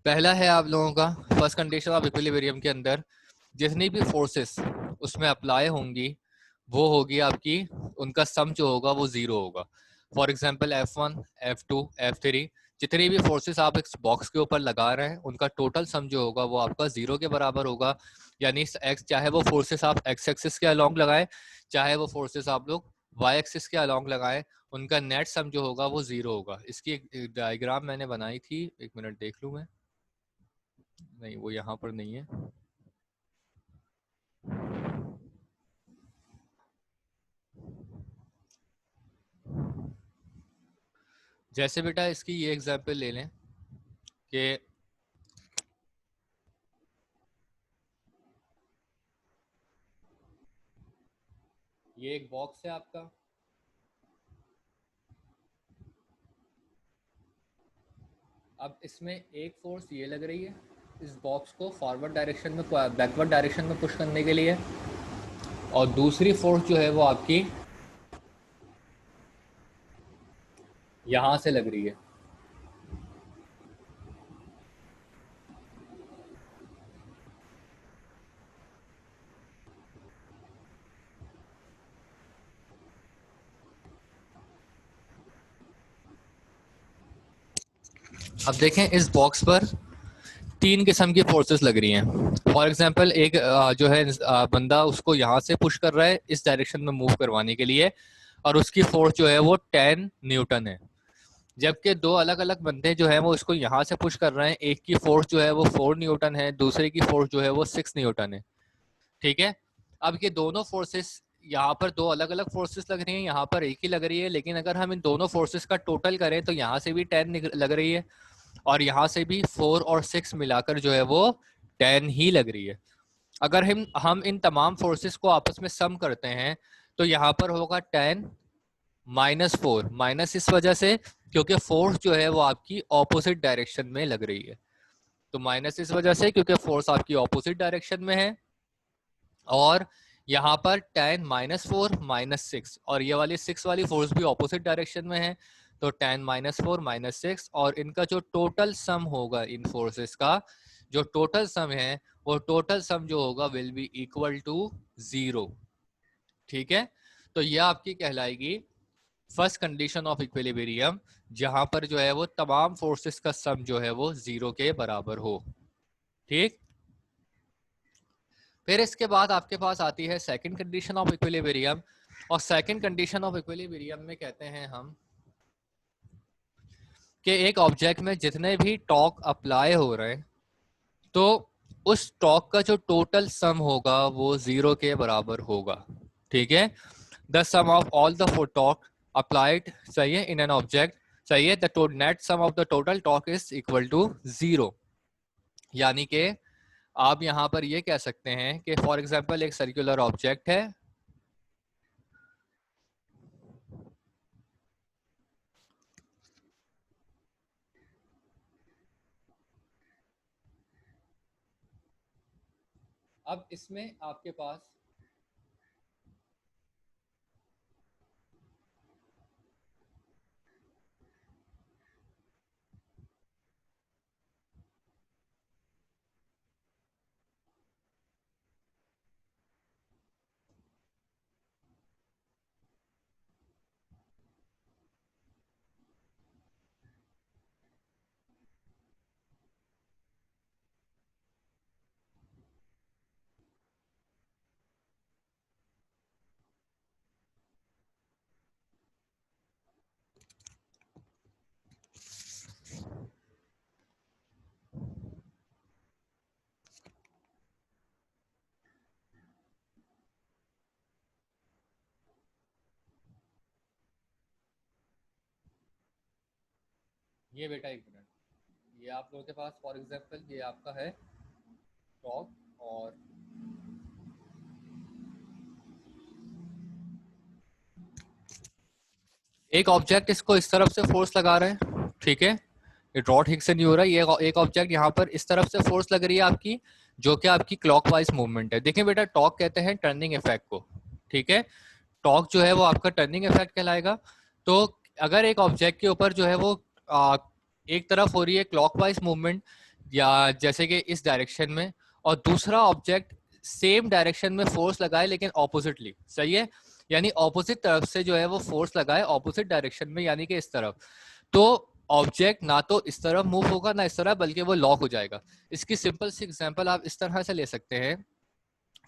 पहला है आप लोगों का फर्स्ट कंडीशन ऑफ इक्विलिब्रियम के अंदर जितनी भी फोर्सेस उसमें अप्लाई होंगी वो होगी आपकी, उनका सम जो होगा वो जीरो होगा। For example F1, F2, F3 जितनी भी फोर्सेस आप इस बॉक्स के ऊपर लगा रहे हैं उनका टोटल सम जो होगा वो आपका जीरो के बराबर होगा। यानी एक्स, चाहे वो फोर्सेस आप एक्स एक्सिस के अलोंग लगाएं, चाहे वो फोर्सेस आप लोग वाई एक्सिस के अलोंग लगाएं, उनका नेट सम जो होगा वो जीरो होगा। इसकी एक डायग्राम मैंने बनाई थी, एक मिनट देख लूं मैं। नहीं, वो यहाँ पर नहीं है। जैसे बेटा इसकी ये एग्जांपल ले लें कि ये एक बॉक्स है आपका, अब इसमें एक फोर्स ये लग रही है इस बॉक्स को फॉरवर्ड डायरेक्शन में बैकवर्ड डायरेक्शन में पुश करने के लिए, और दूसरी फोर्स जो है वो आपकी यहाँ से लग रही है। अब देखें इस बॉक्स पर तीन किस्म की फोर्सेस लग रही हैं। फॉर एग्जांपल एक जो है बंदा उसको यहाँ से पुश कर रहा है इस डायरेक्शन में मूव करवाने के लिए, और उसकी फोर्स जो है वो 10 न्यूटन है। जबकि दो अलग अलग बंदे जो है वो इसको यहाँ से पुश कर रहे हैं, एक की फोर्स जो है वो 4 न्यूटन है, दूसरे की फोर्स जो है वो 6 न्यूटन है। ठीक है, अब ये दोनों फोर्सेस, यहाँ पर दो अलग अलग फोर्सेस लग रही हैं, यहाँ पर एक ही लग रही है, लेकिन अगर हम इन दोनों फोर्सेस का टोटल करें तो यहाँ से भी 10 लग रही है और यहाँ से भी 4 और 6 मिलाकर जो है वो 10 ही लग रही है। अगर हम इन तमाम फोर्सेस को आपस में सम करते हैं तो यहाँ पर होगा 10 -4, माइनस इस वजह से क्योंकि फोर्स जो है वो आपकी ऑपोजिट डायरेक्शन में लग रही है, तो माइनस इस वजह से क्योंकि फोर्स आपकी ऑपोजिट डायरेक्शन में है। और यहाँ पर 10 -4 -6 और ये वाली 6 वाली फोर्स भी ऑपोजिट डायरेक्शन में है, तो 10 -4 -6 और इनका जो टोटल सम होगा, इन फोर्सेस का जो टोटल सम है वो टोटल सम जो होगा विल बी इक्वल टू 0। ठीक है, तो यह आपकी कहलाएगी फर्स्ट कंडीशन ऑफ इक्विलिब्रियम, जहां पर जो है वो तमाम फोर्सेस का सम जो है वो 0 के बराबर हो। ठीक, फिर इसके बाद आपके पास आती है सेकंड कंडीशन ऑफ इक्विलिब्रियम, और सेकंड कंडीशन ऑफ इक्विलिब्रियम में कहते हैं हम कि एक ऑब्जेक्ट में जितने भी टॉर्क अप्लाई हो रहे हैं तो उस टॉर्क का जो टोटल सम होगा वो 0 के बराबर होगा। ठीक है, the sum of all the four torque applied, सही है, इन एन ऑब्जेक्ट, सही है, the net sum of the total torque is equal to 0। यानी कि आप यहां पर ये कह सकते हैं कि फॉर एग्जांपल एक सर्कुलर ऑब्जेक्ट है, अब इसमें आपके पास ये बेटा, एक मिनट, ये आप लोगों के पास फॉर एग्जांपल ये आपका है टॉर्क, और एक ऑब्जेक्ट इसको इस तरफ से फोर्स लगा रहे हैं। ठीक है, ये ड्रॉ ठीक से नहीं हो रहा है, ये एक ऑब्जेक्ट यहाँ पर इस तरफ से फोर्स लग रही है आपकी, जो कि आपकी क्लॉकवाइज मूवमेंट है। देखिए बेटा, टॉर्क कहते हैं टर्निंग इफेक्ट को। ठीक है, टॉर्क जो है वो आपका टर्निंग इफेक्ट कहलाएगा। तो अगर एक ऑब्जेक्ट के ऊपर जो है वो एक तरफ हो रही है क्लॉकवाइज मूवमेंट, या जैसे कि इस डायरेक्शन में, और दूसरा ऑब्जेक्ट सेम डायरेक्शन में फोर्स लगाए लेकिन ऑपोजिटली, सही है, यानी ऑपोजिट तरफ से जो है वो फोर्स लगाए ऑपोजिट डायरेक्शन में, यानी कि इस तरफ, तो ऑब्जेक्ट ना तो इस तरफ मूव होगा ना इस तरफ, बल्कि वो लॉक हो जाएगा। इसकी सिंपल सी एग्जांपल आप इस तरह से ले सकते हैं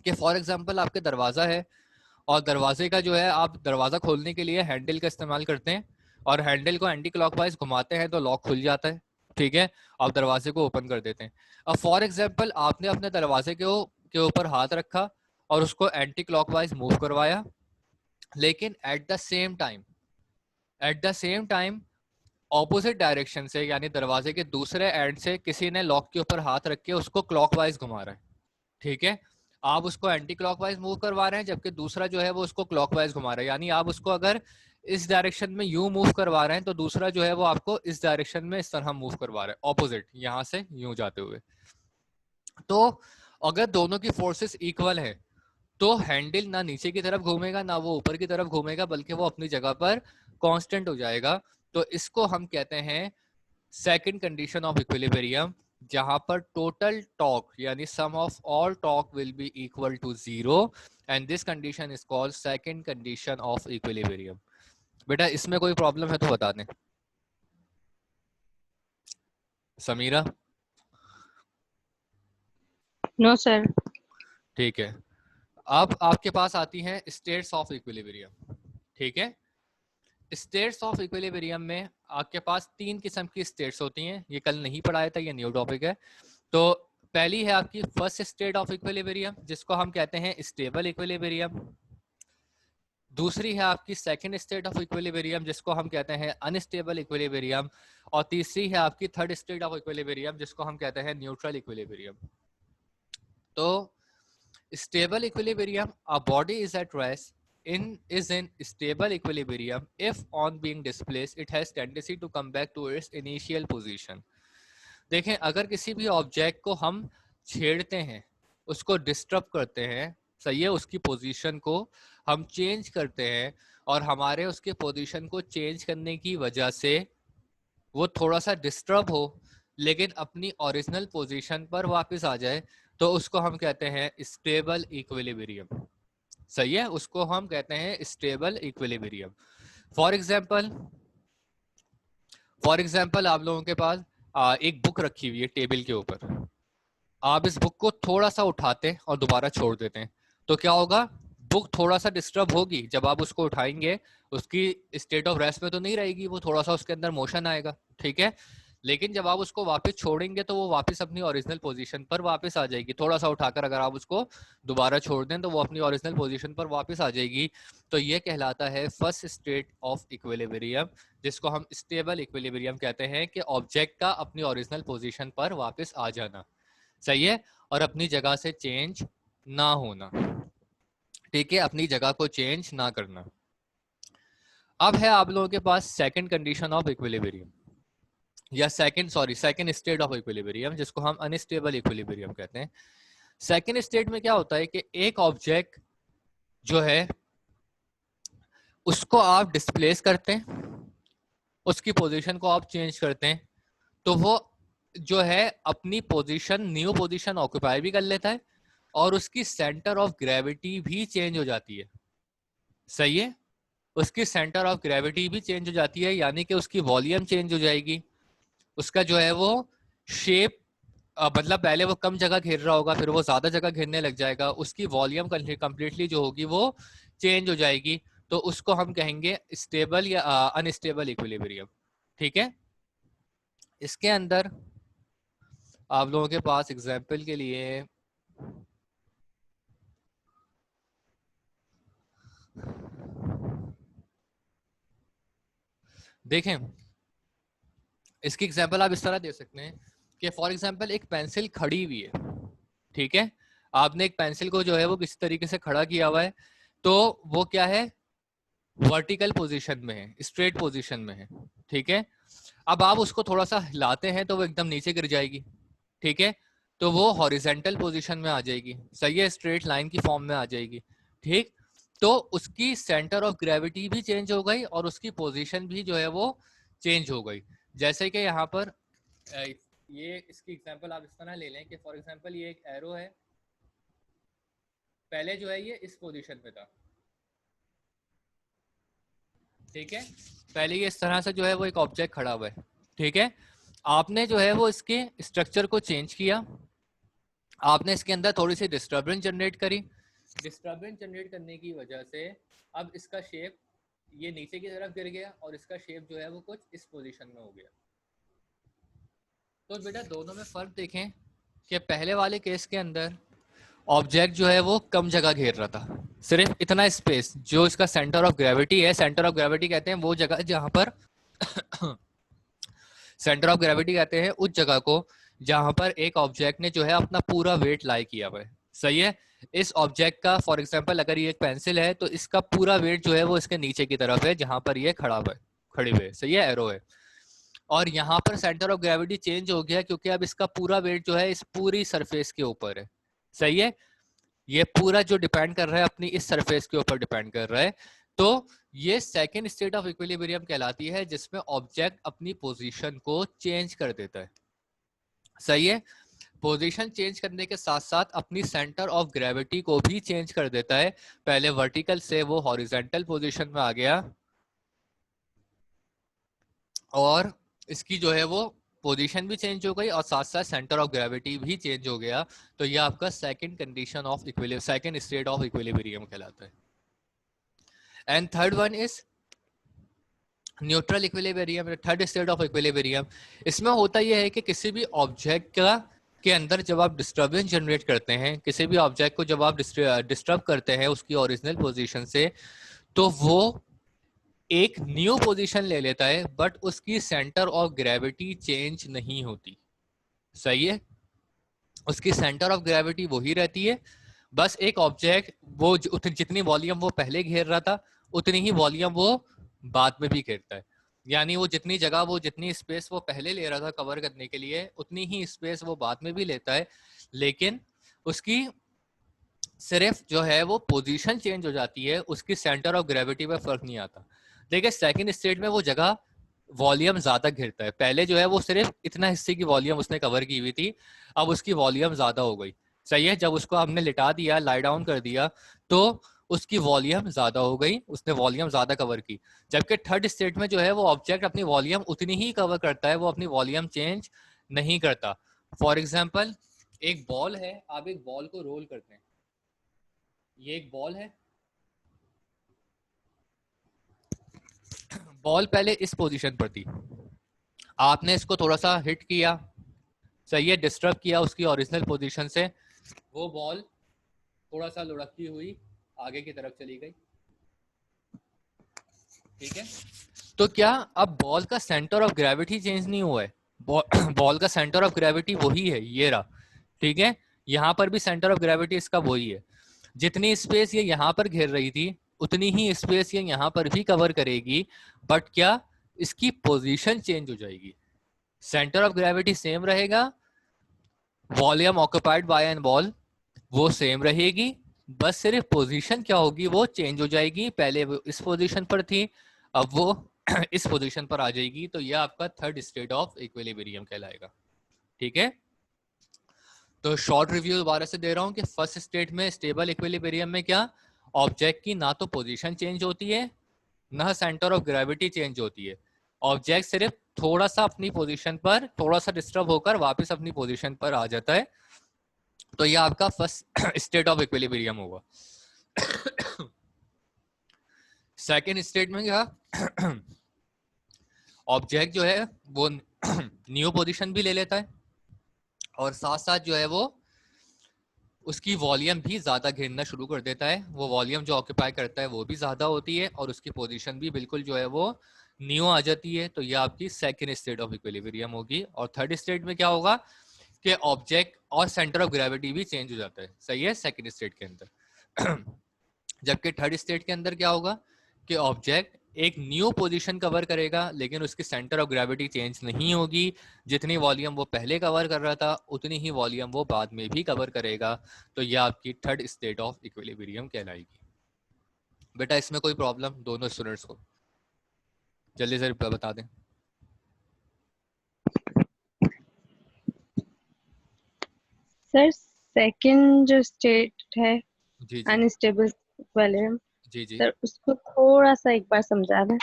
कि फॉर एग्जांपल आपके दरवाजा है, और दरवाजे का जो है आप दरवाजा खोलने के लिए हैंडल का इस्तेमाल करते हैं, और हैंडल को एंटी क्लॉकवाइज घुमाते हैं तो लॉक खुल जाता है, ठीक है, आप दरवाजे को ओपन कर देते हैं। अब फॉर एग्जांपल आपने अपने दरवाजे के ऊपर हाथ रखा और उसको एंटी क्लॉकवाइज मूव करवाया, लेकिन at the same time opposite direction से, यानी दरवाजे के दूसरे एंड से किसी ने लॉक के ऊपर हाथ रख के उसको क्लॉकवाइज घुमा रहा है, ठीक है, आप उसको एंटी क्लॉकवाइज मूव करवा रहे हैं, जबकि दूसरा जो है वो उसको क्लॉकवाइज घुमा रहा है, यानी आप उसको अगर इस डायरेक्शन में यू मूव करवा रहे हैं तो दूसरा जो है वो आपको इस डायरेक्शन में इस तरह मूव करवा रहा है, ऑपोजिट, यहां से यूं जाते हुए। तो अगर दोनों की फोर्सेस इक्वल है तो हैंडल ना नीचे की तरफ घूमेगा ना वो ऊपर की तरफ घूमेगा, बल्कि वो अपनी जगह पर कांस्टेंट हो जाएगा। तो इसको हम कहते हैं सेकंड कंडीशन ऑफ इक्विलिब्रियम, जहां पर टोटल टॉर्क यानी sum of all torque will be equal to zero, and this condition is called second condition of equilibrium. बेटा इसमें कोई प्रॉब्लम है तो बता दें। समीरा? No sir. ठीक है, अब आपके पास आती हैं स्टेट्स ऑफ इक्विलिब्रियम, ठीक है। स्टेट्स ऑफ इक्विलिब्रियम में आपके पास 3 किस्म की स्टेट्स होती हैं, ये कल नहीं पढ़ाया था, ये न्यू टॉपिक है। तो पहली है आपकी फर्स्ट स्टेट ऑफ इक्विलिब्रियम, जिसको हम कहते हैं स्टेबल इक्विलिब्रियम। दूसरी है आपकी सेकंड स्टेट ऑफ इक्विलिब्रियम, जिसको हम कहते हैं अनस्टेबल इक्विलिब्रियम। और तीसरी है आपकी थर्ड स्टेट ऑफ इक्विलिब्रियम, जिसको हम कहते हैं न्यूट्रल इक्विलिब्रियम। तो stable equilibrium, a body is at rest is in stable equilibrium if on being displaced it has tendency to come back to its initial position। देखें, अगर किसी भी object को हम छेड़ते हैं, उसको डिस्टर्ब करते हैं, सही है, उसकी पोजीशन को हम चेंज करते हैं, और हमारे उसके पोजीशन को चेंज करने की वजह से वो थोड़ा सा डिस्टर्ब हो लेकिन अपनी ओरिजिनल पोजीशन पर वापस आ जाए, तो उसको हम कहते हैं स्टेबल इक्विलिब्रियम, सही है, उसको हम कहते हैं स्टेबल इक्विलिब्रियम। फॉर एग्जांपल आप लोगों के पास एक बुक रखी हुई है टेबल के ऊपर, आप इस बुक को थोड़ा सा उठाते हैं और दोबारा छोड़ देते हैं, तो क्या होगा, बुक थोड़ा सा डिस्टर्ब होगी, जब आप उसको उठाएंगे उसकी स्टेट ऑफ रेस्ट में तो नहीं रहेगी, वो थोड़ा सा उसके अंदर मोशन आएगा, ठीक है, लेकिन जब आप उसको वापस छोड़ेंगे तो वो वापस अपनी ओरिजिनल पोजीशन पर वापस आ जाएगी। थोड़ा सा उठाकर अगर आप उसको दोबारा छोड़ दें तो वो अपनी ओरिजिनल पोजीशन पर वापस आ जाएगी। तो ये कहलाता है फर्स्ट स्टेट ऑफ इक्विलिब्रियम, जिसको हम स्टेबल इक्विलिब्रियम कहते हैं, कि ऑब्जेक्ट का अपनी ओरिजिनल पोजीशन पर वापस आ जाना, सही है, और अपनी जगह से चेंज ना होना, ठीक है, अपनी जगह को चेंज ना करना। अब है आप लोगों के पास सेकंड कंडीशन ऑफ इक्विलिब्रियम, या सेकंड स्टेट ऑफ इक्विलिब्रियम, जिसको हम अनस्टेबल इक्विलिब्रियम कहते हैं। सेकंड स्टेट में क्या होता है कि एक ऑब्जेक्ट जो है उसको आप डिस्प्लेस करते हैं, उसकी पोजीशन को आप चेंज करते हैं, तो वो जो है अपनी पोजीशन, न्यू पोजीशन ऑक्यूपाई भी कर लेता है, और उसकी सेंटर ऑफ ग्रेविटी भी चेंज हो जाती है, सही है, उसकी सेंटर ऑफ ग्रेविटी भी चेंज हो जाती है, यानी कि उसकी वॉल्यूम चेंज हो जाएगी, उसका जो है वो शेप, मतलब पहले वो कम जगह घेर रहा होगा, फिर वो ज्यादा जगह घेरने लग जाएगा, उसकी वॉल्यूम कंप्लीटली जो होगी वो चेंज हो जाएगी, तो उसको हम कहेंगे स्टेबल या अनस्टेबल इक्विलिब्रियम, ठीक है। इसके अंदर आप लोगों के पास एग्जांपल के लिए देखें, इसकी एग्जांपल आप इस तरह दे सकते हैं कि फॉर एग्जांपल एक पेंसिल खड़ी हुई है, ठीक है, आपने एक पेंसिल को जो है वो किसी तरीके से खड़ा किया हुआ है, तो वो क्या है, वर्टिकल पोजीशन में है, स्ट्रेट पोजीशन में है, ठीक है। अब आप उसको थोड़ा सा हिलाते हैं तो वो एकदम नीचे गिर जाएगी, ठीक है, तो वो हॉरिजेंटल पोजीशन में आ जाएगी, सही है, स्ट्रेट लाइन की फॉर्म में आ जाएगी, ठीक। तो उसकी सेंटर ऑफ ग्रेविटी भी चेंज हो गई और उसकी पोजीशन भी जो है वो चेंज हो गई। जैसे कि यहाँ पर ये इसकी एग्जांपल आप इस तरह ले लें कि फॉर एग्जांपल ये एक एरो है, पहले जो है ये इस पोजीशन पे था, ठीक है, पहले ये इस तरह से जो है वो एक ऑब्जेक्ट खड़ा हुआ है, ठीक है। आपने जो है वो इसके स्ट्रक्चर को चेंज किया, आपने इसके अंदर थोड़ी सी डिस्टर्बेंस जनरेट करी, डिस्टर्बेंस जनरेट करने की वजह से अब इसका शेप ये नीचे की तरफ गिर गया और इसका शेप जो है वो कुछ इस पोजीशन में हो गया। तो बेटा दोनों में फर्क देखें कि पहले वाले केस के अंदर ऑब्जेक्ट जो है वो कम जगह घेर रहा था, सिर्फ इतना स्पेस जो इसका सेंटर ऑफ ग्रेविटी है, सेंटर ऑफ ग्रेविटी कहते हैं वो जगह जहां पर सेंटर ऑफ ग्रेविटी कहते हैं उस जगह को जहां पर एक ऑब्जेक्ट ने जो है अपना पूरा वेट लाई किया हुआ है, सही है। इस ऑब्जेक्ट का फॉर एग्जांपल अगर ये एक पेंसिल है तो इसका पूरा वेट जो है वो इसके नीचे की तरफ है जहां पर ये खड़ा हुआ है, खड़ी हुई है, सही है, एरो है। और यहाँ पर सेंटर ऑफ ग्रेविटी चेंज हो गया क्योंकि अब इसका पूरा वेट जो है इस पूरी सरफेस के ऊपर है, सही है। ये पूरा जो डिपेंड कर रहा है अपनी इस सरफेस के ऊपर डिपेंड कर रहा है। तो ये सेकंड स्टेट ऑफ इक्विलिब्रियम कहलाती है जिसमें ऑब्जेक्ट अपनी पोजीशन को चेंज कर देता है, सही है। पोजीशन चेंज करने के साथ साथ अपनी सेंटर ऑफ ग्रेविटी को भी चेंज कर देता है, पहले वर्टिकल से वो हॉरिजॉन्टल पोजीशन में आ गया और इसकी जो है वो पोजीशन भी चेंज हो गई और साथ साथ सेंटर ऑफ ग्रेविटी भी चेंज हो गया। तो ये आपका second condition of equilibrium, second state of equilibrium कहलाता है। And third one is neutral equilibrium, third state of equilibrium. इसमें होता यह है कि किसी भी ऑब्जेक्ट का के अंदर जब आप डिस्टर्बेंस जनरेट करते हैं, किसी भी ऑब्जेक्ट को जब आप डिस्टर्ब करते हैं उसकी ओरिजिनल पोजीशन से, तो वो एक न्यू पोजीशन ले लेता है बट उसकी सेंटर ऑफ ग्रेविटी चेंज नहीं होती, सही है। उसकी सेंटर ऑफ ग्रेविटी वही रहती है, बस एक ऑब्जेक्ट वो जितनी वॉल्यूम वो पहले घेर रहा था उतनी ही वॉल्यूम वो बाद में भी घेरता है। यानी वो जितनी जगह, वो जितनी स्पेस वो पहले ले रहा था कवर करने के लिए उतनी ही स्पेस वो बाद में भी लेता है, लेकिन उसकी सिर्फ जो है वो पोजीशन चेंज हो जाती है, उसकी सेंटर ऑफ ग्रेविटी पे फर्क नहीं आता। देखिए सेकंड स्टेट में वो जगह वॉल्यूम ज्यादा घिरता है, पहले जो है वो सिर्फ इतना हिस्से की वॉल्यूम उसने कवर की हुई थी, अब उसकी वॉल्यूम ज्यादा हो गई, सही है। जब उसको हमने लिटा दिया, लाई डाउन कर दिया, तो उसकी वॉल्यूम ज्यादा हो गई, उसने वॉल्यूम ज्यादा कवर की। जबकि थर्ड स्टेट में जो है वो ऑब्जेक्ट अपनी वॉल्यूम उतनी ही कवर करता है, वो अपनी वॉल्यूम चेंज नहीं करता। फॉर एग्जाम्पल एक बॉल है, आप एक बॉल को रोल करते हैं, ये एक बॉल है, बॉल पहले इस पोजीशन पर थी, आपने इसको थोड़ा सा हिट किया, सही है, डिस्टर्ब किया उसकी ओरिजिनल पोजीशन से, वो बॉल थोड़ा सा लुढ़कती हुई आगे की तरफ चली गई, ठीक है। तो क्या अब बॉल का सेंटर ऑफ ग्रेविटी चेंज नहीं हुआ है, बॉल का सेंटर ऑफ ग्रेविटी वही है, ये रहा, ठीक है। यहां पर भी सेंटर ऑफ ग्रेविटी इसका वही है, जितनी स्पेस ये यहां पर घेर रही थी उतनी ही स्पेस ये यहां पर भी कवर करेगी, बट क्या इसकी पोजीशन चेंज हो जाएगी, सेंटर ऑफ ग्रेविटी सेम रहेगा, volume occupied by an ball वो सेम रहेगी, बस सिर्फ पोजीशन क्या होगी वो चेंज हो जाएगी, पहले वो इस पोजीशन पर थी अब वो इस पोजीशन पर आ जाएगी। तो यह आपका थर्ड स्टेट ऑफ इक्विलिब्रियम कहलाएगा, ठीक है। तो शॉर्ट रिव्यू दोबारा से दे रहा हूं कि फर्स्ट स्टेट में स्टेबल इक्विलिब्रियम में क्या ऑब्जेक्ट की ना तो पोजीशन चेंज होती है ना सेंटर ऑफ ग्रेविटी चेंज होती है, ऑब्जेक्ट सिर्फ थोड़ा सा अपनी पोजीशन पर थोड़ा सा डिस्टर्ब होकर वापस अपनी पोजीशन पर आ जाता है। तो ये आपका फर्स्ट स्टेट ऑफ इक्विलिब्रियम होगा। सेकेंड स्टेट में क्या ऑब्जेक्ट जो है वो न्यू पोजीशन भी ले लेता है और साथ साथ जो है वो उसकी वॉल्यूम भी ज्यादा घेरना शुरू कर देता है, वो वॉल्यूम जो ऑक्यूपाई करता है वो भी ज्यादा होती है और उसकी पोजीशन भी बिल्कुल जो है वो न्यू आ जाती है। तो ये आपकी सेकेंड स्टेट ऑफ इक्विलिब्रियम होगी। और थर्ड स्टेट में क्या होगा कि ऑब्जेक्ट और सेंटर ऑफ ग्रेविटी भी चेंज हो जाता है, सही है, सेकेंड स्टेट के अंदर। जबकि थर्ड स्टेट के अंदर क्या होगा कि ऑब्जेक्ट एक न्यू पोजीशन कवर करेगा लेकिन उसकी सेंटर ऑफ ग्रेविटी चेंज नहीं होगी, जितनी वॉल्यूम वो पहले कवर कर रहा था उतनी ही वॉल्यूम वो बाद में भी कवर करेगा। तो यह आपकी थर्ड स्टेट ऑफ इक्विलिब्रियम कहलाएगी। बेटा इसमें कोई प्रॉब्लम दोनों स्टूडेंट्स को जल्दी से बता दें। सर सेकंड जो स्टेट है जी जी अनस्टेबल इक्विलिब्रियम, जी जी। सर उसको थोड़ा सा एक बार समझा दें।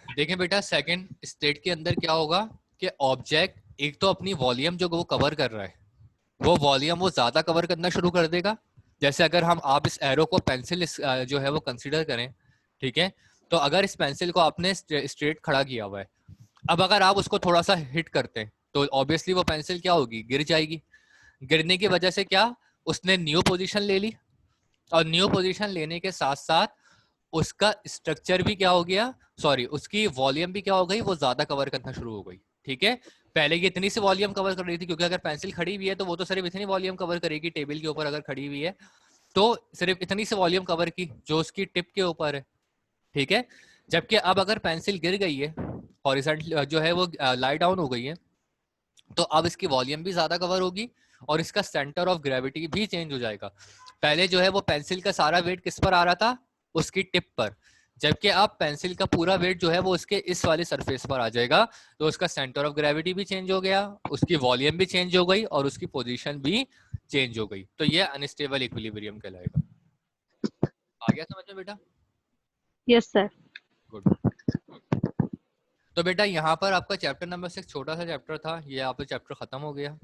देखिए बेटा, सेकंड स्टेट के अंदर क्या होगा कि ऑब्जेक्ट एक तो अपनी वॉल्यूम जो वो कवर कर रहा है, वो वॉल्यूम वो ज्यादा कवर करना शुरू कर देगा। जैसे अगर हम आप इस एरो को पेंसिल जो है वो कंसीडर करें, ठीक है, तो अगर इस पेंसिल को आपने स्ट्रेट खड़ा किया हुआ है, अब अगर आप उसको थोड़ा सा हिट करते हैं तो ऑब्वियसली वो पेंसिल क्या होगी, गिर जाएगी। गिरने की वजह से क्या, उसने न्यू पोजीशन ले ली, और न्यू पोजीशन लेने के साथ साथ उसका स्ट्रक्चर भी क्या हो गया, सॉरी उसकी वॉल्यूम भी क्या हो गई, वो ज्यादा कवर करना शुरू हो गई। ठीक है, पहले ये इतनी सी वॉल्यूम कवर कर रही थी, क्योंकि अगर पेंसिल खड़ी हुई है तो वो तो सिर्फ इतनी वॉल्यूम कवर करेगी, टेबल के ऊपर अगर खड़ी हुई है तो सिर्फ इतनी सी वॉल्यूम कवर की जो उसकी टिप के ऊपर है। ठीक है, जबकि अब अगर पेंसिल गिर गई है, हॉरिजॉन्टल जो है वो लाई डाउन हो गई है, तो अब इसकी वॉल्यूम भी ज्यादा कवर होगी और इसका सेंटर ऑफ ग्रेविटी भी चेंज हो जाएगा। पहले जो है वो पेंसिल का सारा वेट किस पर आ रहा था, उसकी टिप पर, जबकि अब पेंसिल का पूरा वेट जो है वो उसके इस वाले सरफेस पर आ जाएगा, तो उसका सेंटर ऑफ ग्रेविटी भी चेंज हो गया, उसकी वॉल्यूम भी चेंज हो गई और उसकी पोजीशन भी चेंज हो गई। तो ये अनस्टेबल इक्विलिब्रियम कहलाएगा। आ गया समझ में बेटा? Yes sir. गुड। तो बेटा यहाँ पर आपका चैप्टर नंबर 6 छोटा सा चैप्टर था, ये आप चैप्टर खत्म हो गया।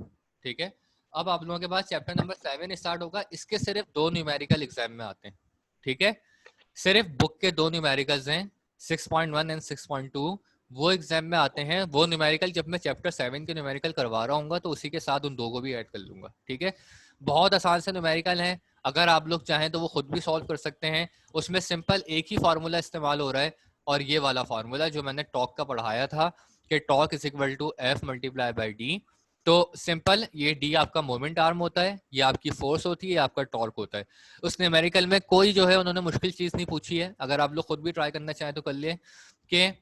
ठीक है, अब आप लोगों के पास चैप्टर नंबर 7 स्टार्ट होगा। इसके सिर्फ 2 न्यूमेरिकल एग्जाम में आते हैं। ठीक है, सिर्फ बुक के 2 न्यूमेरिकल्स हैं, 6.1 एंड 6.2, वो एग्जाम में आते हैं। वो न्यूमेरिकल जब मैं चैप्टर 7 के न्यूमेरिकल करवा रहा हूँ तो उसी के साथ उन 2 को भी ऐड कर लूंगा। ठीक है, बहुत आसान से न्यूमेरिकल है, अगर आप लोग चाहें तो वो खुद भी सॉल्व कर सकते हैं। उसमें सिंपल एक ही फार्मूला इस्तेमाल हो रहा है, और ये वाला फार्मूला जो मैंने टॉक का पढ़ाया था कि torque is equal to F multiply by D. तो सिंपल, ये डी आपका मोमेंट आर्म होता है, ये आपकी फोर्स होती है, ये आपका टॉर्क होता है। उस न्यूमेरिकल में कोई जो है उन्होंने मुश्किल चीज नहीं पूछी है, अगर आप लोग खुद भी ट्राई करना चाहें तो कर लिए, कि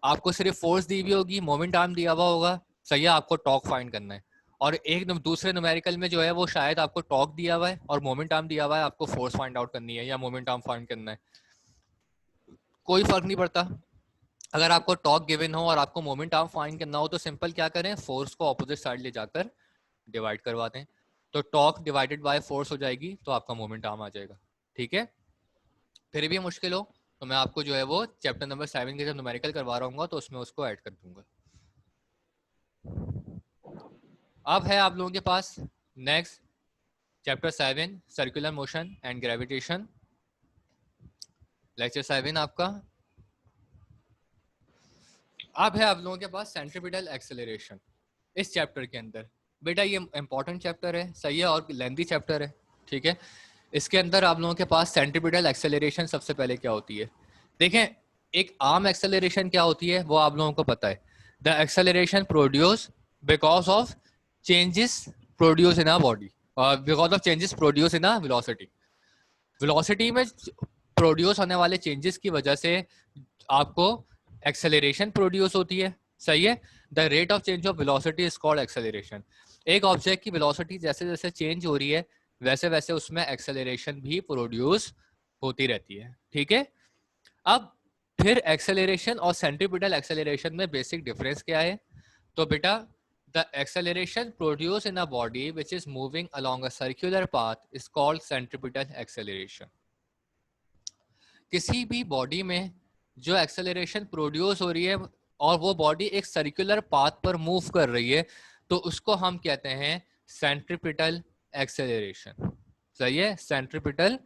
आपको सिर्फ फोर्स दी हुई होगी, मोमेंट आर्म दिया हुआ होगा, सही है, आपको टॉर्क फाइंड करना है। और एक दूसरे न्यूमेरिकल में जो है वो शायद आपको टॉर्क दिया हुआ है और मोमेंट आर्म दिया हुआ है, आपको फोर्स फाइंड आउट करनी है या मोमेंट आर्म फाइंड करना है, कोई फर्क नहीं पड़ता। अगर आपको टॉर्क गिवन हो और आपको मोमेंट आर्म फाइंड करना हो तो सिंपल क्या करें, फोर्स को ऑपोजिट साइड ले जाकर डिवाइड करवा दें, तो टॉर्क डिवाइडेड बाय फोर्स हो जाएगी, तो आपका मोमेंट आर्म आ जाएगा। ठीक है, फिर भी मुश्किल हो तो मैं आपको जो है वो चैप्टर नंबर 7 के जब न्यूमेरिकल करवा रहा हूँ तो उसमें उसको ऐड कर दूंगा। अब है आप लोगों के पास next chapter 7, circular motion and gravitation, lecture 7 आपका। अब है आप लोगों के पास सेंट्रीपिटल एक्सेलरेशन। इस चैप्टर के अंदर बेटा ये इंपॉर्टेंट चैप्टर है, सही है, और लेंथी चैप्टर है। ठीक है, इसके अंदर आप लोगों के पास सेंट्रीपिटल एक्सेलरेशन सबसे पहले क्या होती है, देखें। एक आर्म एक्सेलरेशन क्या होती है वो आप लोगों को पता है, the acceleration produce because of changes produce in a body, because of changes produce in a velocity. Velocity में प्रोड्यूस होने वाले चेंजेस की वजह से आपको एक्सेलरेशन प्रोड्यूस होती है, सही है। The rate of change of velocity is called acceleration. एक ऑब्जेक्ट की वेलोसिटी जैसे जैसे चेंज हो रही है वैसे वैसे उसमें एक्सेलरेशन भी प्रोड्यूस होती रहती है। ठीक है, अब फिर एक्सेलरेशन और सेंट्रीपिटल एक्सेलरेशन में बेसिक डिफरेंस क्या है, तो बेटा the acceleration produce in a body which is moving along a circular path is called centripetal acceleration. किसी भी बॉडी में जो एक्सेलरेशन प्रोड्यूस हो रही है और वो बॉडी एक सर्कुलर पाथ पर मूव कर रही है, तो उसको हम कहते हैं सेंट्रीपिटल एक्सेलरेशन, सही है, सेंट्रीपिटल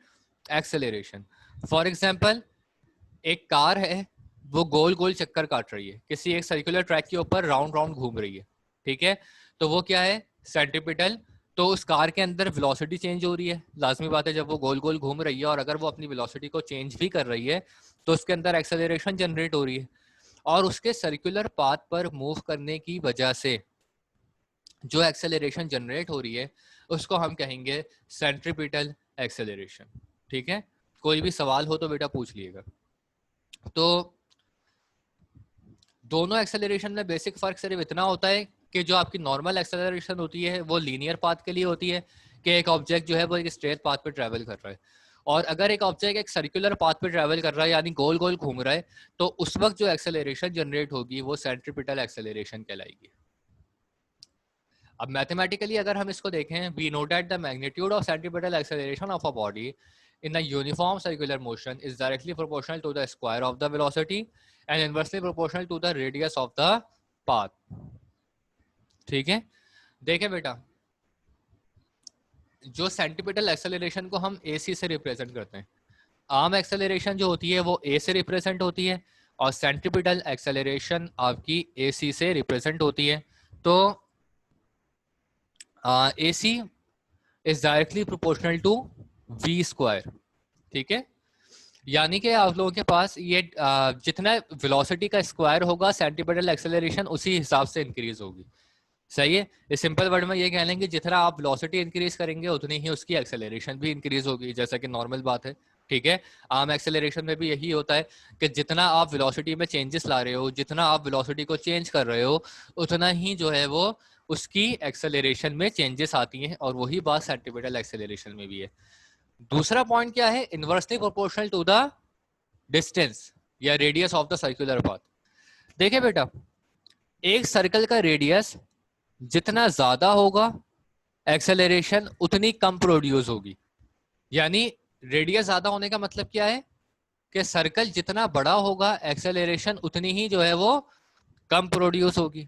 एक्सेलरेशन। फॉर एग्जांपल, एक कार है, वो गोल गोल चक्कर काट रही है, किसी एक सर्कुलर ट्रैक के ऊपर राउंड राउंड घूम रही है। ठीक है, तो वो क्या है, सेंट्रीपिटल। तो उस कार के अंदर वेलोसिटी चेंज हो रही है, लाजमी बात है, जब वो गोल गोल घूम रही है और अगर वो अपनी वेलोसिटी को चेंज भी कर रही है तो उसके अंदर एक्सेलरेशन जनरेट हो रही है, और उसके सर्कुलर पाथ पर मूव करने की वजह से जो एक्सेलरेशन जनरेट हो रही है उसको हम कहेंगे सेंट्रीपिटल एक्सेलरेशन। ठीक है, कोई भी सवाल हो तो बेटा पूछ लिएगा। तो दोनों एक्सेलरेशन में बेसिक फर्क सिर्फ इतना होता है कि जो आपकी नॉर्मल एक्सेलरेशन होती है वो लीनियर पाथ के लिए होती है, कि एक ऑब्जेक्ट जो है वो एक स्ट्रेट पाथ पे ट्रैवल कर रहा है, और अगर एक ऑब्जेक्ट एक सर्कुलर पाथ पे ट्रैवल कर रहा है यानी गोल गोल घूम रहा है, तो उस वक्त जो एक्सेलरेशन जनरेट होगी वो सेंट्रीपिटल एक्सेलरेशन कहलाएगी। अब मैथमेटिकली अगर हम इसको देखें, we know that the magnitude of centripetal acceleration of a body in a uniform circular motion is directly proportional to the square of the velocity and inversely proportional to the radius of the path. ठीक है, देखें बेटा, जो centripetal acceleration को हम AC से represent करते हैं, आर्म एक्सेलरेशन जो होती है वो A से रिप्रेजेंट होती है और सेंट्रीपिटल एक्सेलरेशन आपकी AC से रिप्रेजेंट होती है। तो AC is directly proportional to V square. ठीक है, यानी कि आप लोगों के पास ये जितना वेलोसिटी का स्क्वायर होगा सेंट्रीपिटल एक्सेलरेशन उसी हिसाब से इंक्रीज होगी। सही है, इस सिंपल वर्ड में ये कह लेंगे जितना आप वेलोसिटी इंक्रीज करेंगे उतनी ही उसकी एक्सेलरेशन भी इंक्रीज होगी, जैसा कि नॉर्मल बात है। ठीक है, आर्म एक्सेलरेशन में भी यही होता है कि जितना आप वेलोसिटी में चेंजेस ला रहे हो, जितना आप वेलोसिटी को चेंज कर रहे हो, उतना ही जो है वो उसकी एक्सेलरेशन में चेंजेस आती हैं, और वही बात सेंट्रीपिटल एक्सेलरेशन में भी है। दूसरा पॉइंट क्या है, inversely proportional to the distance या radius of the circular path. देखिए बेटा, एक सर्कल का रेडियस जितना ज्यादा होगा एक्सेलरेशन उतनी कम प्रोड्यूस होगी। यानी रेडियस ज्यादा होने का मतलब क्या है कि सर्कल जितना बड़ा होगा एक्सेलरेशन उतनी ही जो है वो कम प्रोड्यूस होगी,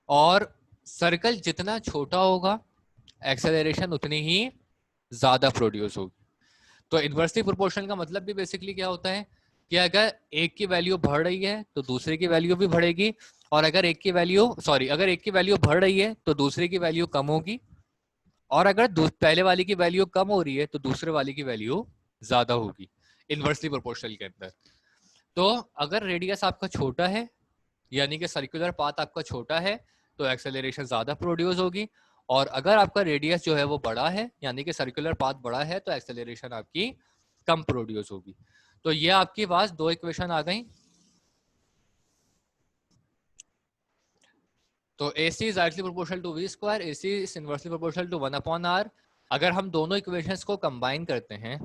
और सर्कल जितना छोटा होगा एक्सेलरेशन उतनी ही ज्यादा प्रोड्यूस होगी। तो इनवर्सली प्रोपोर्शनल का मतलब भी बेसिकली क्या होता है कि अगर एक की वैल्यू बढ़ रही है तो दूसरे की वैल्यू भी बढ़ेगी, और अगर एक की वैल्यू बढ़ रही है तो दूसरे की वैल्यू कम होगी, और अगर पहले वाली की वैल्यू कम हो रही है तो दूसरे वाली की वैल्यू ज्यादा होगी इनवर्सली प्रोपोर्शनल के अंदर। तो अगर रेडियस आपका छोटा है यानी कि सर्कुलर पाथ आपका छोटा है तो एक्सेलरेशन ज्यादा प्रोड्यूस होगी, और अगर आपका रेडियस जो है वो बड़ा है यानी कि सर्कुलर पाथ बड़ा है तो एक्सेलरेशन आपकी कम प्रोड्यूस होगी। तो ये आपके पास दो इक्वेशन आ गई। तो AC is directly proportional to V square, AC is inversely proportional to 1/r। अगर हम दोनों इक्वेशंस को कंबाइन करते हैं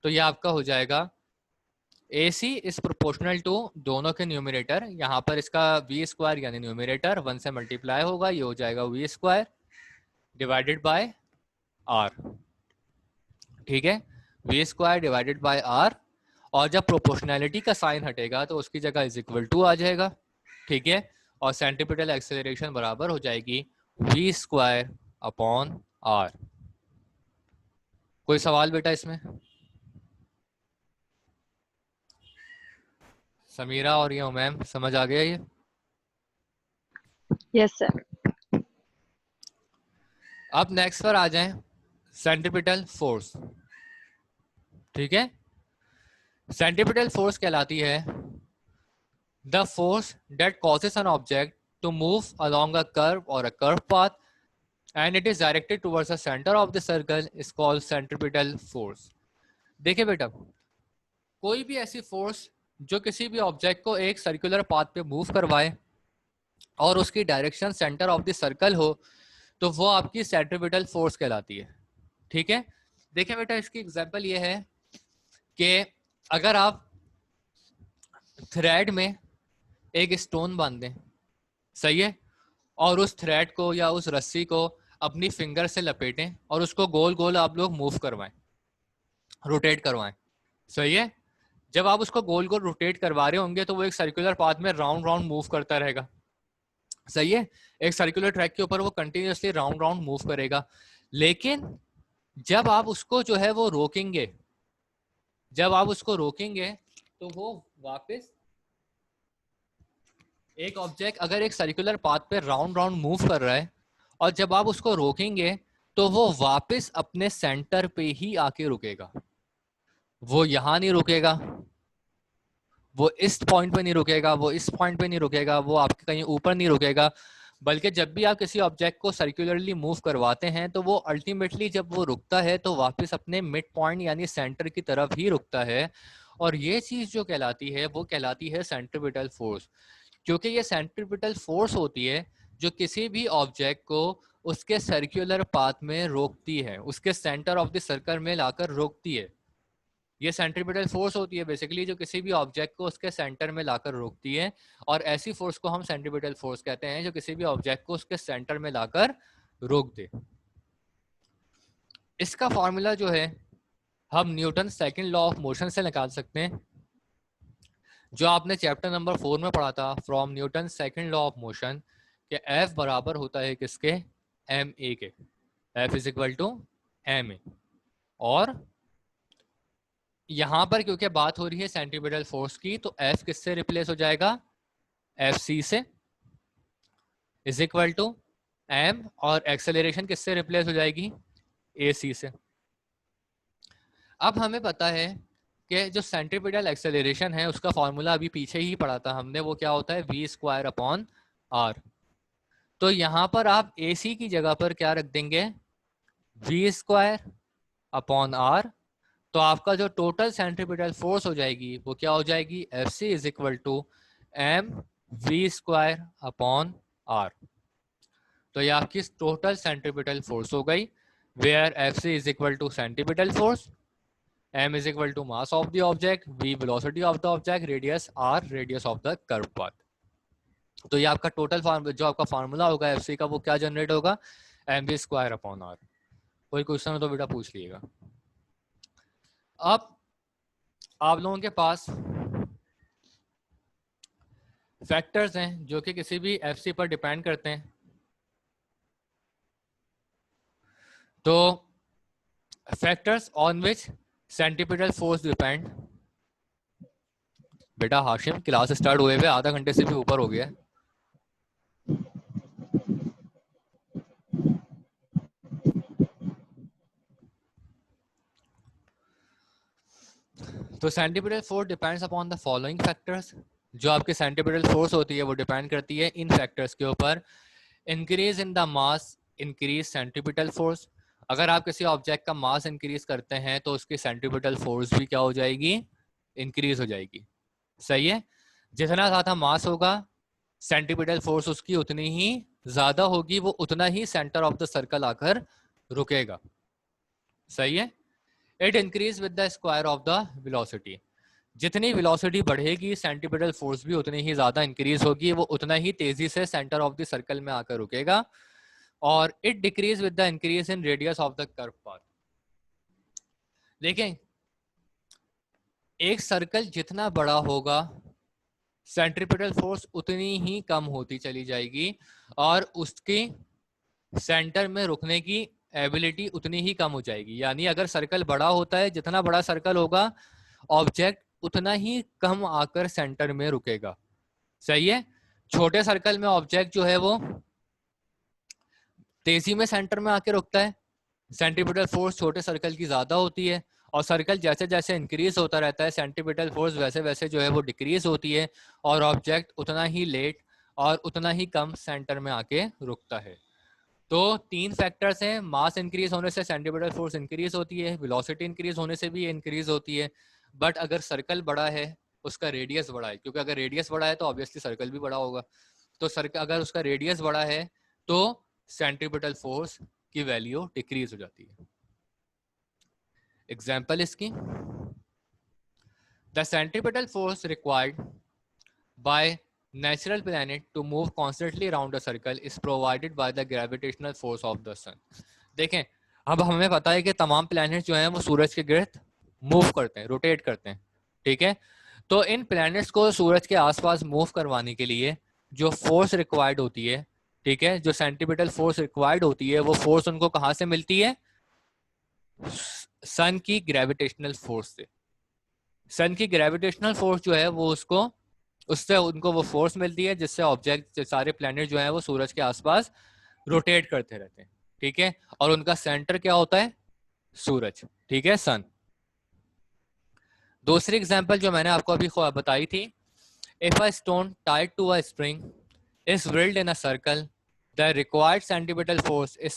तो ये आपका हो जाएगा AC इज प्रोपोर्शनल टू दोनों के न्यूमरेटर, यहाँ पर इसका V स्क्वायर यानी न्यूमरेटर 1 से मल्टीप्लाई होगा, ये हो जाएगा V square divided by R। ठीक है, V square divided by R, और जब प्रोपोर्शनैलिटी का साइन हटेगा तो उसकी जगह इज इक्वल टू आ जाएगा। ठीक है, और सेंट्रीपिटल एक्सेलरेशन बराबर हो जाएगी V स्क्वायर अपॉन R। कोई सवाल बेटा इसमें? समीरा और ये मैम समझ आ गया ये? Yes sir. अब नेक्स्ट पर आ जाएं, सेंट्रीपिटल फोर्स। ठीक है, सेंट्रीपिटल फोर्स कहलाती है the force that causes an object to move along a curve और a curve path and it is directed towards the centre of the circle is called centripetal force. देखिए बेटा, कोई भी ऐसी फोर्स जो किसी भी ऑब्जेक्ट को एक सर्कुलर पाथ पे मूव करवाए और उसकी direction centre of the circle हो तो वो आपकी सेंट्रीपिटल फोर्स कहलाती है। ठीक है, देखिए बेटा, इसकी एग्जांपल ये है कि अगर आप थ्रेड में एक स्टोन बांध दें, सही है, और उस थ्रेड को या उस रस्सी को अपनी फिंगर से लपेटें और उसको गोल गोल आप लोग मूव करवाएं, रोटेट करवाएं, सही है। जब आप उसको गोल गोल रोटेट करवा रहे होंगे तो वो एक सर्कुलर पाथ में राउंड राउंड मूव करता रहेगा, सही है, एक सर्कुलर ट्रैक के ऊपर वो कंटिन्यूअसली राउंड राउंड मूव करेगा। लेकिन जब आप उसको जो है वो रोकेंगे, जब आप उसको रोकेंगे तो वो वापस एक ऑब्जेक्ट अगर एक सर्कुलर पाथ पे राउंड राउंड मूव कर रहा है और जब आप उसको रोकेंगे तो वो वापस अपने सेंटर पे ही आके रुकेगा। वो यहां नहीं रुकेगा, वो इस पॉइंट पे नहीं रुकेगा, वो इस पॉइंट पे नहीं रुकेगा, वो आपके कहीं ऊपर नहीं रुकेगा, बल्कि जब भी आप किसी ऑब्जेक्ट को सर्कुलरली मूव करवाते हैं तो वो अल्टीमेटली जब वो रुकता है तो वापस अपने मिड पॉइंट यानी सेंटर की तरफ ही रुकता है। और ये चीज जो कहलाती है वो कहलाती है सेंट्रीपिटल फोर्स, क्योंकि ये सेंट्रीपिटल फोर्स होती है जो किसी भी ऑब्जेक्ट को उसके सर्कुलर पाथ में रोकती है, उसके सेंटर ऑफ द सर्कल में लाकर रोकती है। ये सेंट्रीपिटल फोर्स होती है बेसिकली, जो किसी भी ऑब्जेक्ट को उसके सेंटर में लाकर रोकती है, और ऐसी फोर्स को हम सेंट्रीपिटल फोर्स कहते हैं जो किसी भी ऑब्जेक्ट को उसके सेंटर में लाकर रोक दे। इसका फॉर्मूला जो है हम Newton second law of motion से निकाल सकते हैं, जो आपने चैप्टर नंबर 4 में पढ़ा था, from Newton second law of motion, कि F बराबर होता है किसके, एम ए के। F is equal to m a. और यहां पर क्योंकि बात हो रही है सेंट्रीपिटल फोर्स की, तो F किससे रिप्लेस हो जाएगा, FC से, इज इक्वल टू एम, और एक्सेलरेशन किससे रिप्लेस हो जाएगी, AC से। अब हमें पता है कि जो सेंट्रीपिटल एक्सेलरेशन है उसका फॉर्मूला अभी पीछे ही पढ़ा था हमने, वो क्या होता है, v² अपॉन r। तो यहां पर आप AC की जगह पर क्या रख देंगे, v² अपॉन r। तो आपका जो टोटल सेंट्रीपिटल फोर्स हो जाएगी वो क्या हो जाएगी, FC is equal to m v² upon r। तो ये आपकी टोटल सेंट्रीपिटल फोर्स हो गई, where FC is equal to centripetal force, m is equal to mass of the object, v velocity of the object, radius r radius of the curve path। तो ये आपका total जो आपका formula होगा FC का, वो क्या जनरेट होगा, mv² अपॉन r। कोई क्वेश्चन हो तो बेटा पूछ लीजिएगा। अब आप लोगों के पास फैक्टर्स हैं जो कि किसी भी FC पर डिपेंड करते हैं। तो factors on which centripetal force depend. बेटा हाशिम, क्लास स्टार्ट हुए हुए आधा घंटे से भी ऊपर हो गया है। तो centripetal force depends upon the following factors. जो आपकी सेंट्रीपिटल फोर्स होती है वो डिपेंड करती है इन फैक्टर्स के ऊपर। Increase in the mass increase centripetal force. अगर आप किसी ऑब्जेक्ट का मास इंक्रीज करते हैं तो उसकी सेंट्रीपिटल फोर्स भी क्या हो जाएगी, इंक्रीज हो जाएगी। सही है, जितना ज्यादा मास होगा सेंट्रीपिटल फोर्स उसकी उतनी ही ज्यादा होगी, वो उतना ही सेंटर ऑफ द सर्कल आकर रुकेगा। सही है। It increase with the square of the velocity. जितनी वेलोसिटी बढ़ेगी सेंट्रीपिटल फोर्स भी उतनी ही ज्यादा इंक्रीज होगी, वो उतना ही तेजी से सेंटर ऑफ द सर्कल में आकर रुकेगा। और it decrease with the increase in radius of the curve path. देखें, एक सर्कल जितना बड़ा होगा सेंट्रीपिटल फोर्स उतनी ही कम होती चली जाएगी, और उसकी सेंटर में रुकने की एबिलिटी उतनी ही कम हो जाएगी। यानी अगर सर्कल बड़ा होता है, जितना बड़ा सर्कल होगा ऑब्जेक्ट उतना ही कम आकर सेंटर में रुकेगा। सही है। छोटे सर्कल में ऑब्जेक्ट जो है वो तेजी में सेंटर में आके रुकता है, सेंट्रीपिटल फोर्स छोटे सर्कल की ज्यादा होती है, और सर्कल जैसे जैसे इंक्रीज होता रहता है सेंट्रीपिटल फोर्स वैसे वैसे जो है वो डिक्रीज होती है, और ऑब्जेक्ट उतना ही लेट और उतना ही कम सेंटर में आके रुकता है। तो तीन फैक्टर्स हैं, मास इंक्रीज होने से सेंट्रीपिटल फोर्स इंक्रीज होती है, वेलोसिटी इंक्रीज होने से भी इंक्रीज होती है। बट अगर सर्कल बड़ा है, उसका रेडियस बड़ा है, क्योंकि अगर रेडियस बड़ा है तो ऑब्वियसली सर्कल भी बड़ा होगा, तो सर्कल अगर उसका रेडियस बड़ा है तो सेंट्रीपिटल फोर्स की वैल्यू डिक्रीज हो जाती है। एग्जाम्पल इसकी, the centripetal force required by natural planet to move constantly around a circle is provided by the gravitational force of the sun। देखें, अब हमें पता है कि तमाम प्लैनेट जो हैं वो सूरज के गिर्द मूव करते हैं, रोटेट करते हैं। ठीक है, तो इन प्लैनेट्स को सूरज के आसपास मूव करवाने के लिए जो फोर्स रिक्वायर्ड होती है, ठीक है, जो सेंट्रीपिटल फोर्स रिक्वायर्ड होती है, वो फोर्स उनको कहाँ से मिलती है, सन की ग्रेविटेशनल फोर्स से। सन की ग्रेविटेशनल फोर्स जो है वो उससे उनको वो फोर्स मिलती है जिससे ऑब्जेक्ट, सारे प्लैनेट जो है वो सूरज के आसपास रोटेट करते रहते हैं। ठीक है, और उनका सेंटर क्या होता है, सूरज। ठीक है, सन। दूसरी एग्जांपल जो मैंने आपको अभी बताई थी, if a stone tied to a spring is whirled in a circle, the required centripetal force is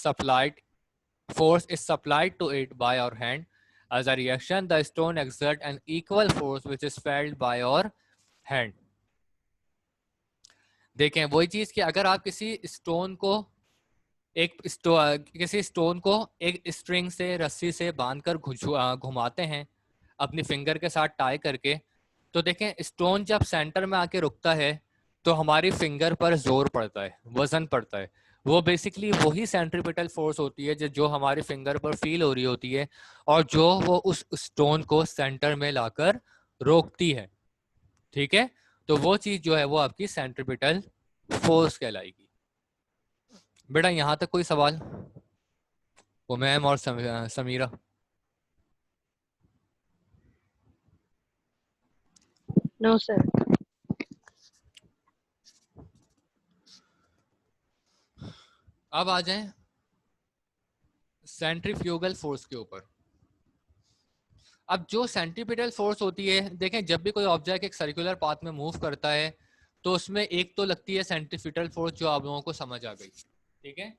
supplied to it by our hand. As a reaction, the stone exerts an equal force which is felt by our hand। देखें, वही चीज कि अगर आप किसी stone को एक stone को एक स्ट्रिंग से, रस्सी से बांधकर घुमाते हैं, अपनी फिंगर के साथ टाई करके, तो देखें स्टोन जब सेंटर में आके रुकता है तो हमारी फिंगर पर जोर पड़ता है, वजन पड़ता है। वो बेसिकली वही सेंट्रीपिटल फोर्स होती है जो हमारी फिंगर पर फील हो रही होती है और जो वो उस स्टोन को सेंटर में लाकर रोकती है। ठीक है, तो वो चीज जो है वो आपकी सेंट्रीपिटल फोर्स कहलाएगी। बेटा यहां तक कोई सवाल? वो मैम और समीरा। No sir. अब आ जाएं सेंट्रीफ्यूगल फोर्स के ऊपर। अब जो सेंट्रीपिटल फोर्स होती है, देखें जब भी कोई ऑब्जेक्ट एक सर्कुलर पाथ में मूव करता है तो उसमें एक तो लगती है सेंट्रीपिटल फोर्स जो आप लोगों को समझ आ गई। ठीक है,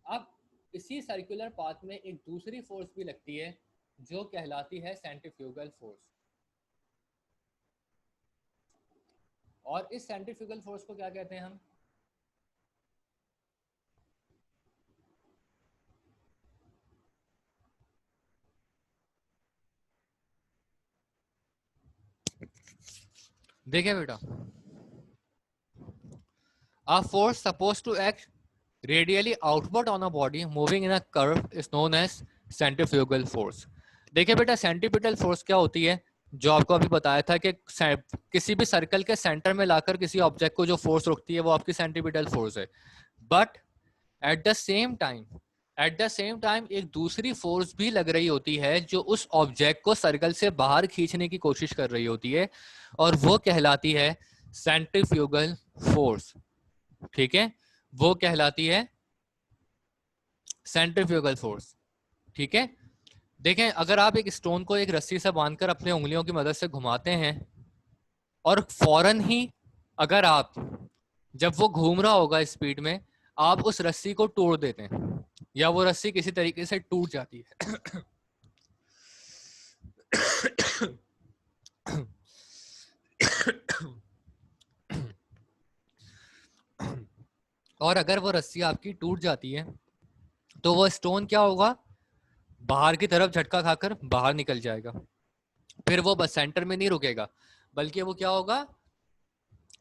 अब इसी सर्कुलर पाथ में एक दूसरी फोर्स भी लगती है जो कहलाती है सेंट्रीफ्यूगल फोर्स। और इस सेंट्रीफ्यूगल फोर्स को क्या कहते हैं हम? देखिए बेटा, a force supposed to act radially outward on a body moving in a curve is known as centrifugal force। देखिए बेटा, सेंट्रीपिटल फोर्स क्या होती है? जो आपको अभी बताया था कि किसी भी सर्कल के सेंटर में लाकर किसी ऑब्जेक्ट को जो फोर्स रोकती है वो आपकी सेंट्रीपिटल फोर्स है। But at the same time एक दूसरी फोर्स भी लग रही होती है जो उस ऑब्जेक्ट को सर्कल से बाहर खींचने की कोशिश कर रही होती है और वो कहलाती है सेंट्रीफ्यूगल फोर्स। ठीक है, वो कहलाती है सेंट्रीफ्यूगल फोर्स। ठीक है, देखें अगर आप एक स्टोन को एक रस्सी से बांधकर अपने उंगलियों की मदद से घुमाते हैं और फौरन ही अगर आप, जब वो घूम रहा होगा स्पीड में, आप उस रस्सी को तोड़ देते हैं या वो रस्सी किसी तरीके से टूट जाती है और अगर वो रस्सी आपकी टूट जाती है तो वो स्टोन क्या होगा? बाहर की तरफ झटका खाकर बाहर निकल जाएगा। फिर वो बस सेंटर में नहीं रुकेगा, बल्कि वो क्या होगा?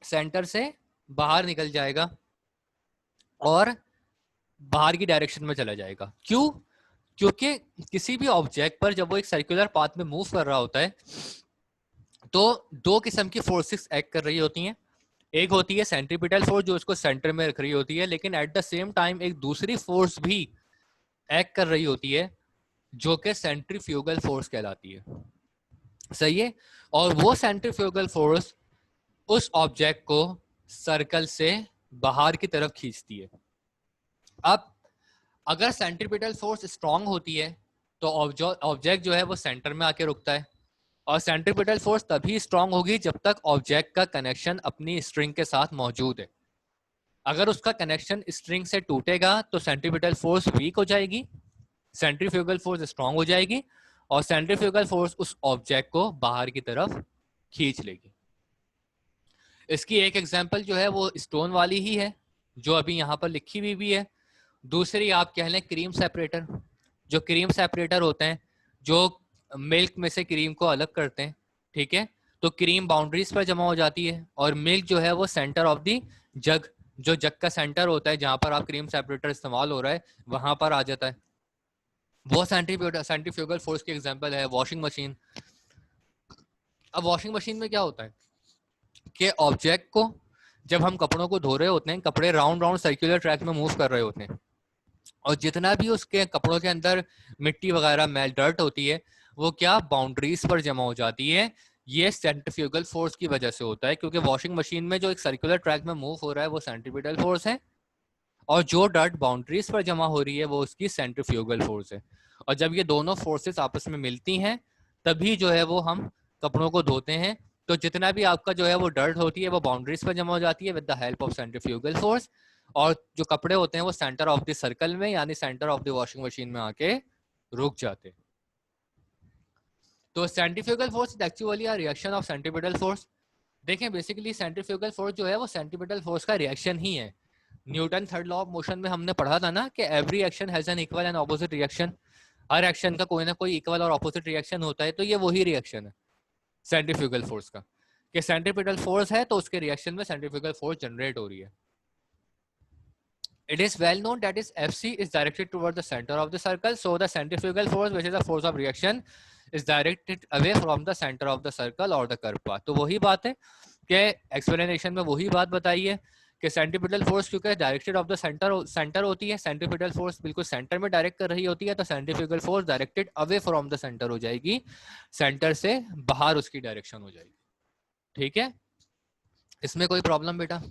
सेंटर से बाहर निकल जाएगा और बाहर की डायरेक्शन में चला जाएगा। क्यों? क्योंकि किसी भी ऑब्जेक्ट पर जब वो एक सर्कुलर पाथ में मूव कर रहा होता है तो दो किस्म की फोर्सेस एक्ट कर रही होती हैं। एक होती है सेंट्रीपिटल फोर्स जो उसको सेंटर में रख रही होती है, लेकिन एट द सेम टाइम एक दूसरी फोर्स भी एक्ट कर रही होती है जो कि सेंट्रीफ्यूगल फोर्स कहलाती है। सही है, और वो सेंट्रीफ्यूगल फोर्स उस ऑब्जेक्ट को सर्कल से बाहर की तरफ खींचती है। अब अगर सेंट्रीपिटल फोर्स स्ट्रांग होती है तो ऑब्जेक्ट जो है वो सेंटर में आके रुकता है, और सेंट्रीपिटल फोर्स तभी स्ट्रांग होगी जब तक ऑब्जेक्ट का कनेक्शन अपनी स्ट्रिंग के साथ मौजूद है। अगर उसका कनेक्शन स्ट्रिंग से टूटेगा तो सेंट्रीपिटल फोर्स वीक हो जाएगी, सेंट्रीफ्यूगल फोर्स स्ट्रांग हो जाएगी और सेंट्रीफ्यूगल फोर्स उस ऑब्जेक्ट को बाहर की तरफ खींच लेगी। इसकी एक एग्जांपल जो है वो स्टोन वाली ही है जो अभी यहाँ पर लिखी हुई भी है। दूसरी आप कह लें क्रीम सेपरेटर। जो क्रीम सेपरेटर होते हैं जो मिल्क में से क्रीम को अलग करते हैं, ठीक है, तो क्रीम बाउंड्रीज पर जमा हो जाती है और मिल्क जो है वो सेंटर ऑफ दी जग, जो जग का सेंटर होता है जहां पर आप क्रीम सेपरेटर इस्तेमाल हो रहा है वहां पर आ जाता है। वो सेंट्रीफ्यूगल फोर्स की एग्जांपल है वॉशिंग मशीन। अब वॉशिंग मशीन में क्या होता है कि ऑब्जेक्ट को जब हम कपड़ों को धो रहे होते हैं, कपड़े राउंड राउंड सर्कुलर ट्रैक में मूव कर रहे होते हैं और जितना भी उसके कपड़ों के अंदर मिट्टी वगैरह मैल डर्ट होती है वो क्या बाउंड्रीज पर जमा हो जाती है। ये सेंट्रीफ्यूगल फोर्स की वजह से होता है, क्योंकि वॉशिंग मशीन में जो एक सर्कुलर ट्रैक में मूव हो रहा है वो सेंट्रीपिटल फोर्स है और जो डर्ट बाउंड्रीज पर जमा हो रही है वो उसकी सेंट्रीफ्यूगल फोर्स है। और जब ये दोनों फोर्सेस आपस में मिलती हैं तभी जो है वो हम कपड़ों को धोते हैं। तो जितना भी आपका जो है वो डर्ट होती है वो बाउंड्रीज पर जमा हो जाती है with the help of centrifugal force, और जो कपड़े होते हैं वो सेंटर ऑफ द सर्कल में यानी centre of the washing machine में आके रुक जाते हैं। तो centrifugal force is actually a reaction of centripetal force. देखें बेसिकली सेंट्रीफ्यूगल फोर्स जो है वो सेंट्रीपिटल फोर्स का रिएक्शन ही है। Newton third law of motion में हमने पढ़ा था ना कि every action has an equal and opposite reaction. Her action का कोई ना कोई इक्वल और ऑपोजिट रिएक्शन होता है, तो ये वही रिएक्शन है सेंट्रीफ्यूगल फोर्स का, कि सेंट्रीपिटल फोर्स है तो उसके रिएक्शन में सेंट्रीफ्यूगल फोर्स जनरेट हो रही है. It is well known that is Fc is directed toward the center of the circle, so the centrifugal force, which is the force of reaction, is directed away from the center of the circle or the curve path. तो वही बात है कि explanation में वही बात बताई है कि सेंट्रीपिटल फोर्स क्योंकि डायरेक्टेड ऑफ द सेंटर होती है, सेंट्रीपिटल फोर्स बिल्कुल सेंटर में डायरेक्ट कर रही होती है, तो centrifugal force directed away from the centre हो जाएगी, सेंटर से बाहर उसकी डायरेक्शन हो जाएगी. ठीक है, इसमें कोई प्रॉब्लम बेटा?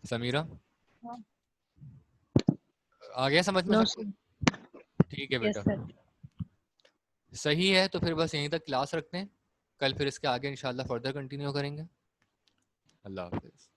समीरा आ गया समझ में? नो सबको सर. ठीक है यस बेटा, सर. सही है. तो फिर बस यहीं तक क्लास रखते हैं, कल फिर इसके आगे इंशाल्लाह फर्दर कंटिन्यू करेंगे. अल्लाह हाफिज.